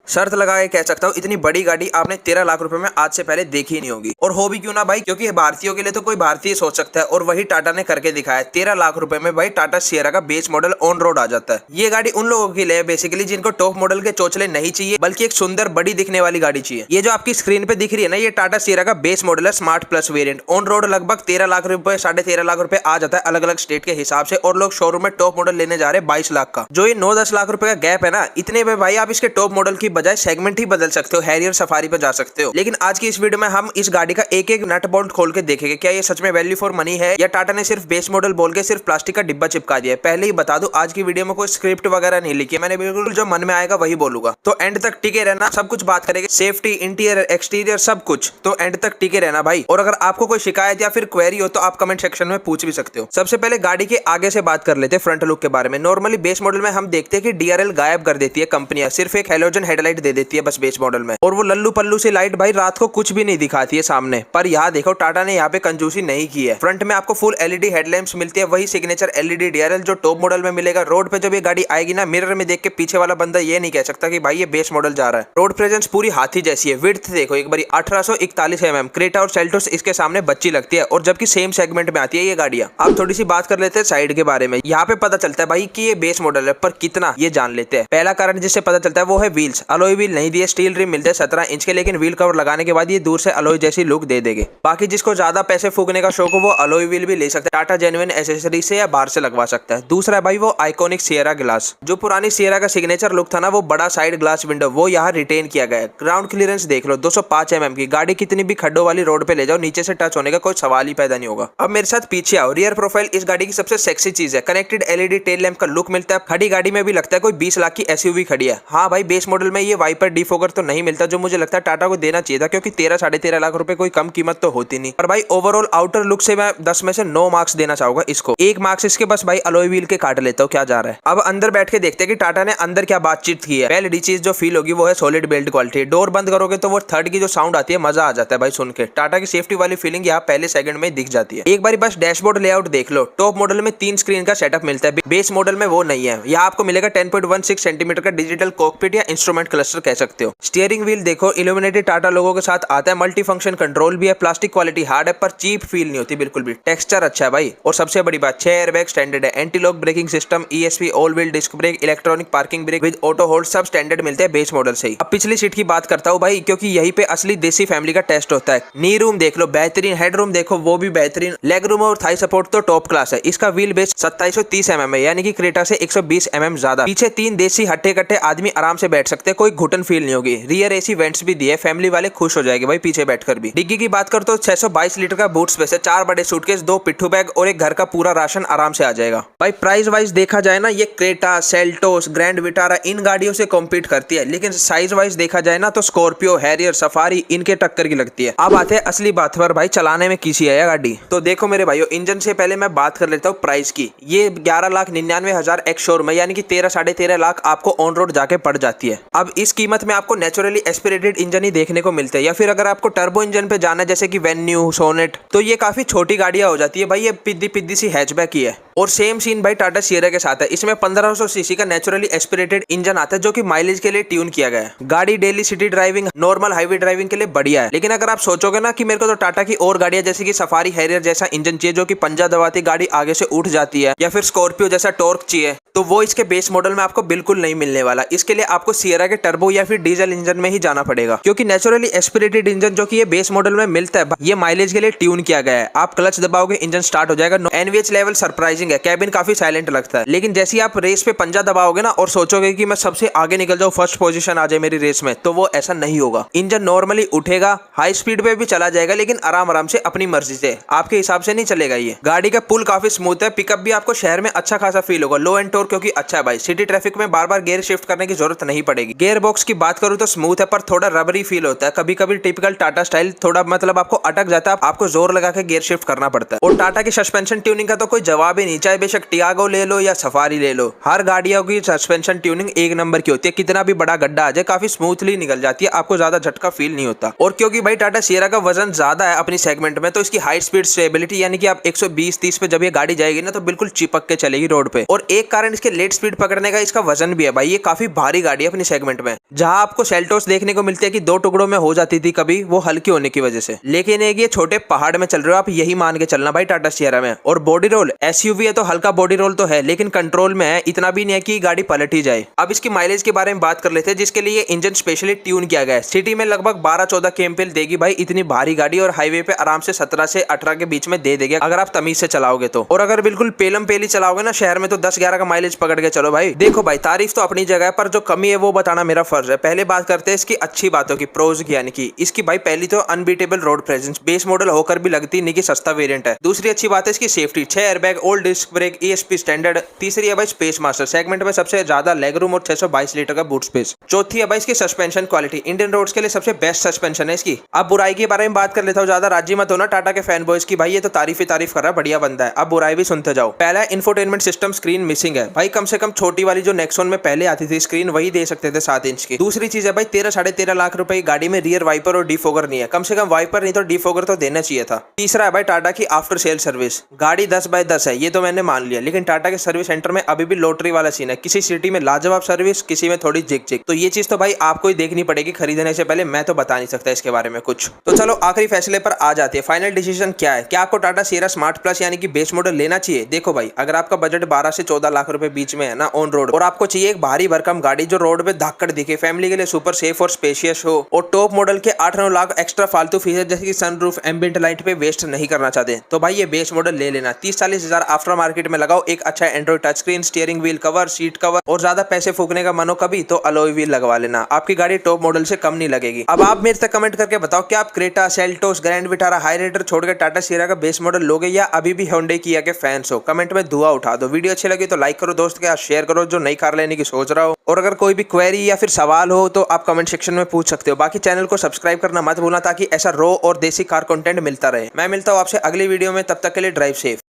शर्त लगा के कह सकता हूँ इतनी बड़ी गाड़ी आपने 13 लाख रुपए में आज से पहले देखी ही नहीं होगी। और हो भी क्यों ना भाई, क्योंकि भारतीयों के लिए तो कोई भारतीय सोच सकता है और वही टाटा ने करके दिखाया। 13 लाख रुपए में भाई टाटा सियरा का बेस मॉडल ऑन रोड आ जाता है। ये गाड़ी उन लोगों के लिए बेसिकली जिनको टॉप मॉडल के चोचले नहीं चाहिए, बल्कि एक सुंदर बड़ी दिखने वाली गाड़ी चाहिए। ये जो आपकी स्क्रीन पे दिख रही है ना, ये टाटा सियरा का बेस मॉडल है, smart plus variant. On road लगभग 13 लाख रुपए 13.5 लाख रुपए आ जाता है अलग अलग स्टेट के हिसाब से। और लोग शोरूम में टॉप मॉडल लेने जा रहे हैं 22 लाख का। जो ये 9-10 लाख रुपए का गैप है ना, इतने में भाई आप इसके टॉप मॉडल की बजाय सेगमेंट ही बदल सकते हो, हैरियर सफारी पे जा सकते हो। लेकिन आज की इस वीडियो में हम इस गाड़ी का एक एक नट बोल्ट खोल के देखेंगे, क्या ये सच में वैल्यू फॉर मनी है या टाटा ने सिर्फ बेस मॉडल बोल के सिर्फ प्लास्टिक का डिब्बा चिपका दिया है। पहले ही बता दूं, आज की वीडियो में कोई स्क्रिप्ट वगैरह नहीं लिखी है, मैंने बिल्कुल जो मन में आएगा वही बोलूंगा। तो एंड तक टिके रहना, सब कुछ बात करेंगे, सेफ्टी, इंटीरियर, एक्सटीरियर, सब कुछ। तो एंड तक टिके रहना भाई। और अगर आपको कोई शिकायत या फिर क्वेरी हो तो आप कमेंट सेक्शन में पूछ भी सकते हो। सबसे पहले गाड़ी के आगे से बात कर लेते हैं, फ्रंट लुक के बारे में। नॉर्मली बेस मॉडल में हम देखते हैं कि डीआरएल गायब कर देती है कंपनियां, सिर्फ एक हेलोजन हेडलाइट दे देती है बस बेस मॉडल में। और वो लल्लू पल्लू से लाइट भाई रात को कुछ भी नहीं दिखाती है सामने। पर यहाँ देखो टाटा ने यहाँ पे कंजूसी नहीं की है। फ्रंट में आपको फुल एलईडी हेडलैम्प्स मिलती है, वही सिग्नेचर एलईडी डीआरएल जो टॉप मॉडल में मिलेगा। रोड पे जब ये गाड़ी आएगी ना, मिरर में देख के पीछे वाला बंदा ये नहीं कह सकता कि भाई ये बेस मॉडल जा रहा है। रोड प्रेजेंस पूरी हाथी जैसी है। विड्थ देखो एक बार, 1841 mm। क्रेटा और सेल्टोस इसके सामने बच्ची लगती है, और जबकि सेम सेगमेंट में आती है ये गाड़ियां। अब थोड़ी सी बात कर लेते हैं साइड के बारे में। यहाँ पे पता चलता है भाई कि ये बेस मॉडल है, पर कितना ये जान लेते हैं। पहला कारण जिससे पता चलता है वो है व्हील्स। अलॉय व्हील नहीं दिए, स्टील रिम मिलते हैं 17 इंच के, लेकिन व्हील कवर लगाने के बाद ये दूर से अलॉय जैसी लुक दे देंगे। बाकी जिसको ज्यादा पैसे फूकने का शौक हो वो अलॉय व्हील भी ले सकता है, टाटा जेन्युइन एसेसरी से या बाहर से लगवा सकता है। दूसरा भाई वो आइकॉनिक सियरा ग्लास, जो पुरानी सियरा का सिग्नेचर लुक था ना, वो बड़ा साइड ग्लास विंडो वो यहाँ रिटेन किया गया है। ग्राउंड क्लियरेंस देख लो 205 mm की। गाड़ी कितनी भी खड्डों वाली रोड पे ले जाओ, नीचे से टच होने का कोई सवाल ही पैदा नहीं होगा। अब मेरे साथ पीछे आओ। रियर प्रोफाइल इस गाड़ी की सबसे सेक्सी चीज है। कनेक्टेड एलईडी टेल लैंप का लुक मिलता है। खड़ी गाड़ी में भी लगता है कोई 20 लाख की एसयूवी खड़ी है। हाँ भाई, बेस मॉडल में ये वाइपर डिफोगर तो नहीं मिलता, जो मुझे लगता है टाटा को देना चाहिए था, क्योंकि 13-13.5 लाख रुपए कोई कम कीमत तो होती नहीं। पर भाई ओवरऑल आउटर लुक से मैं 10 में से 9 मार्क्स देना चाहूंगा इसको। 1 मार्क्स इसके बस भाई अलॉय व्हील के काट लेता हूँ, क्या जा रहा है। अब अंदर बैठ के देखते हैं कि टाटा ने अंदर क्या बातचीत की है। पहली चीज जो फील होगी वो है सॉलिड बिल्ड क्वालिटी। डोर बंद करोगे तो वो थर्ड की जो साउंड आती है, मजा आ जाता है भाई सुन के। टाटा की सेफ्टी वाली फीलिंग यहाँ पहले सेकंड में दिख जाती है। एक बार बस डैशबोर्ड लेआउट देख लो। टॉप मॉडल में 3 स्क्रीन का सेटअप मिलता है, बेस मॉडल में वो नहीं है। यहाँ आपको मिलेगा 10.16 सेंटीमीटर का डिजिटल कॉकपिट या इंस्ट्रूमेंट क्लस्टर कह सकते हो। स्टीयरिंग व्हील देखो इल्यूमिनेटेड टाटा लोगों के साथ आता है। मल्टी फंक्शन कंट्रोल भी है। प्लास्टिक क्वालिटी हार्ड है, पर चीप फील नहीं होती बिल्कुल भी। टेक्सचर अच्छा है भाई। और सबसे बड़ी बात, 6 एयरबैग स्टैंडर्ड है। Anti lock braking system, ESP, all wheel disc brake, electronic parking brake with auto hold, सब स्टैंडर्ड मिलते हैं बेस मॉडल से ही। अब पिछली सीट की बात करता हूँ भाई, क्योंकि यहीं पे असली देसी फैमिली का टेस्ट होता है। नी रूम देख लो बेहतरीन, हेड रूम देखो वो भी बेहतरीन, लेग रूम और थाई सपोर्ट तो टॉप क्लास है। इसका व्हील बेस 2730 mm है, यानी कि क्रेटा से 120 mm ज्यादा। पीछे 3 देसी हट्टे कट्टे आदमी आराम से बैठ सकते हैं, कोई घुटन फील नहीं होगी। रियर एसी वेंट्स भी दिए, फैमिली वाले खुश हो जाएंगे भाई पीछे बैठकर भी। डिग्गी की बात कर तो 622 लीटर का बूट स्पेस है, 4 बड़े सूटकेस, 2 पिट्ठू बैग और एक घर का पूरा राशन आराम से आ जाएगा भाई। प्राइस वाइज देखा जाए ना, ये क्रेटा, सेल्टोस, ग्रैंड विटारा इन गाड़ियों से कॉम्पीट करती है, लेकिन साइज वाइज देखा जाए ना तो स्कॉर्पियो, हैरियर, सफारी इनके टक्कर की लगती है। अब आते हैं असली बात पर भाई, चलाने में किसी है गाड़ी। तो देखो मेरे भाइयों, इंजन से पहले मैं बात कर लेता हूँ प्राइस की। ये 11,99,000 एक्स शोरूम है, यानी कि 13-13.5 लाख आपको ऑन रोड जाके पड़ जाती है। अब इस कीमत में आपको नेचुरली एस्पिरेटेड इंजन ही देखने को मिलते हैं, या फिर अगर आपको टर्बो इंजन पे जाना है जैसे कि वेन्यू, सोनेट, तो ये काफी छोटी गाड़ियां हो जाती है भाई। ये पिद्दी पिद्दी सी हैचबैक ही है। और सेम सीन भाई टाटा सियरा के साथ है। इसमें 1500 सीसी का नेचुरली एस्पिरेटेड इंजन आता है, जो कि माइलेज के लिए ट्यून किया गया है। गाड़ी daily city driving, normal highway driving के लिए बढ़िया है। लेकिन अगर आप सोचोगे ना कि मेरे को तो टाटा की और गाड़ियां जैसे कि सफारी, हैरियर जैसा इंजन चाहिए जो कि पंजा दबाती गाड़ी आगे से उठ जाती है, या फिर स्कॉर्पियो जैसा टॉर्क चाहिए, तो वो इसके बेस मॉडल में आपको बिल्कुल नहीं मिलने वाला। इसके लिए आपको सियरा के टर्बो या फिर डीजल इंजन में ही जाना पड़ेगा, क्योंकि नेचुरली एस्पिरेटेड इंजन जो कि ये बेस मॉडल में मिलता है, ये माइलेज के लिए ट्यून किया गया है। आप क्लच दबाओगे इंजन स्टार्ट हो जाएगा। NVH लेवल सरप्राइजिंग है, कैबिन काफी साइलेंट लगता है। लेकिन जैसे आप रेस पे पंजा दबाओगे ना और सोचोगे कि मैं सबसे आगे निकल जाऊं, फर्स्ट पोजीशन आ जाए मेरी रेस में, तो वो ऐसा नहीं होगा। इंजन नॉर्मली उठेगा, हाई स्पीड पे भी चला जाएगा, लेकिन आराम आराम से अपनी मर्जी से, आपके हिसाब से नहीं चलेगा। ये गाड़ी का पुल काफी स्मूथ है। पिकअप भी आपको शहर में अच्छा खासा फील होगा। लो एंड टॉर्क क्योंकि अच्छा है भाई। सिटी ट्रैफिक में बार बार गियर शिफ्ट करने की जरूरत नहीं पड़ेगी। गियर बॉक्स की बात करूं तो स्मूथ है, पर थोड़ा रबरी फील होता है। कभी कभी टिपिकल टाटा स्टाइल थोड़ा मतलब आपको अटक जाता है, आपको जोर लगा के गियर शिफ्ट करना पड़ता है। और टाटा की सस्पेंशन ट्यूनिंग का तो कोई जवाब ही नहीं, चाहे बेशक टियागो ले लो या सफारी ले लो। हर गाड़ियों की सस्पेंशन ट्यूनिंग एक नंबर की होती है। कितना भी बड़ा गड्ढा आ जाए काफी स्मूथली निकल जाती है, आपको ज्यादा झटका फील नहीं होता। और क्योंकि भाई टाटा सियरा का वजन ज्यादा है अपनी सेगमेंट में, तो इसकी हाई स्पीड स्टेबिलिटी, यानी कि आप 120-130 पे जब ये गाड़ी जाएगी ना तो बिल्कुल चिपक के चलेगी रोड पे। और एक कारण इसके लेट स्पीड पकड़ने का इसका वजन भी है भाई। ये काफी भारी गाड़ी है अपनी सेगमेंट में। जहां आपको सेल्टोस देखने को मिलती है कि 2 टुकड़ों में हो जाती थी कभी, वो हल्की होने की वजह से। लेकिन एक ये छोटे पहाड़ में चल रहे हो आप, यही मान के चलना भाई टाटा सियरा में। और बॉडी रोल एसयूवी है तो हल्का बॉडी रोल तो है, लेकिन कंट्रोल में है, इतना भी नहीं है कि गाड़ी पलट ही जाए। अब इसकी माइलेज के बारे में बात कर लेते हैं, जिसके लिए इंजन स्पेशली ट्यून किया गया है। सिटी में लगभग 12-14 kmpl देगी भाई इतनी भारी गाड़ी, और हाईवे पे आराम से 17 से 18 के बीच में दे देगी अगर आप तमीज से चलाओगे तो। और अगर बिल्कुल पेलम पेली चलाओगे ना शहर में, तो 10-11 का माइलेज पकड़ के चलो भाई। देखो भाई, तारीफ तो अपनी जगह है, पर जो कमी है वो बताना मेरा फर्ज है। पहले बात करते हैं इसकी अच्छी बातों की, प्रोज की, यानी कि इसकी भाई पहली तो unbeatable road presence, base model होकर भी लगती नहीं कि सस्ता वेरिएंट है। दूसरी अच्छी बात है इसकी safety, 6 airbag, old disc brake, ESP standard. तीसरी है भाई स्पेस मास्टर, सेगमेंट में सबसे ज्यादा लेग रूम और 622 लीटर का बूट स्पेस। चौथी है भाई इसकी सस्पेंशन क्वालिटी, इंडियन रोड्स के लिए सबसे बेस्ट सस्पेंशन है इसकी। अब बुराई के बारे में बात कर लेता हूँ, ज्यादा राजी मत होना टाटा के फैन बॉयज की, भाई ये तो तारीफ ही तारीफ कर रहा है, बढ़िया बंदा है। अब बुराई भी सुनते जाओ। पहला इंफोटेनमेंट सिस्टम स्क्रीन मिसिंग है भाई, कम से कम छोटी वाली जो नेक्सॉन में पहले आती थी स्क्रीन, वही दे सकते थे 7 इंच की। दूसरी चीज है भाई 13-13.5 लाख रुपए की गाड़ी में रियर वाइपर और डिफोगर नहीं है, कम से कम वाइपर नहीं तो डिफोगर तो देना चाहिए था। तीसरा है भाई टाटा की आफ्टर सेल सर्विस, गाड़ी 10/10 है ये तो मैंने मान लिया, लेकिन टाटा के सर्विस सेंटर में अभी भी लॉटरी वाला सीन है, किसी सिटी में लाजवाब सर्विस, किसी में थोड़ी जिक जिक। तो ये चीज तो भाई आपको ही देखनी पड़ेगी खरीदने से पहले, मैं तो बता नहीं सकता इसके बारे में कुछ। तो चलो आखिरी फैसले पर आ जाती है, फाइनल डिसीजन क्या है, क्या आपको टाटा सियरा स्मार्ट प्लस यानी कि बेस मॉडल लेना चाहिए? देखो भाई, अगर आपका बजट 12 से 14 लाख रुपए बीच में है ना ऑन रोड, और आपको चाहिए एक भारी भरकम गाड़ी जो रोड पे धाकड़ दिखे, फैमिली के लिए सुपर सेफ और स्पेशियस हो, और टॉप मॉडल के 8-9 लाख एक्स्ट्रा फालतू फीचर जैसे कि सनरूफ, एम्बिएंट लाइट पे वेस्ट नहीं करना चाहते, तो भाई ये बेस मॉडल ले लेना। 30-40 हजार आफ्टर मार्केट में लगाओ, एक अच्छा Android touch screen, steering wheel cover, seat cover, और ज्यादा पैसे फूकने का मन हो कभी तो अलॉय व्हील लगवा लेना, आपकी गाड़ी टॉप मॉडल से कम नहीं लगेगी। अब आप मेरे तक कमेंट करके बताओ, क्या आप Creta, Seltos, grand Vitara, Hyryder छोड़कर टाटा सियरा का बेस मॉडल लोगे, या अभी भी होंडे किया के फैंस हो? कमेंट में धुआं उठा दो। वीडियो अच्छी लगी तो लाइक करो, दोस्त के साथ शेयर करो जो नई कार लेने की सोच रहा हो, और अगर कोई भी क्वेरी या फिर सवाल हो तो आप कमेंट सेक्शन में पूछ सकते हो। बाकी चैनल को सब्सक्राइब करना मत भूलना, ताकि ऐसा रो और देसी कार कंटेंट मिलता रहे। मैं मिलता हूँ आपसे अगली वीडियो में, तब तक के लिए ड्राइव सेफ।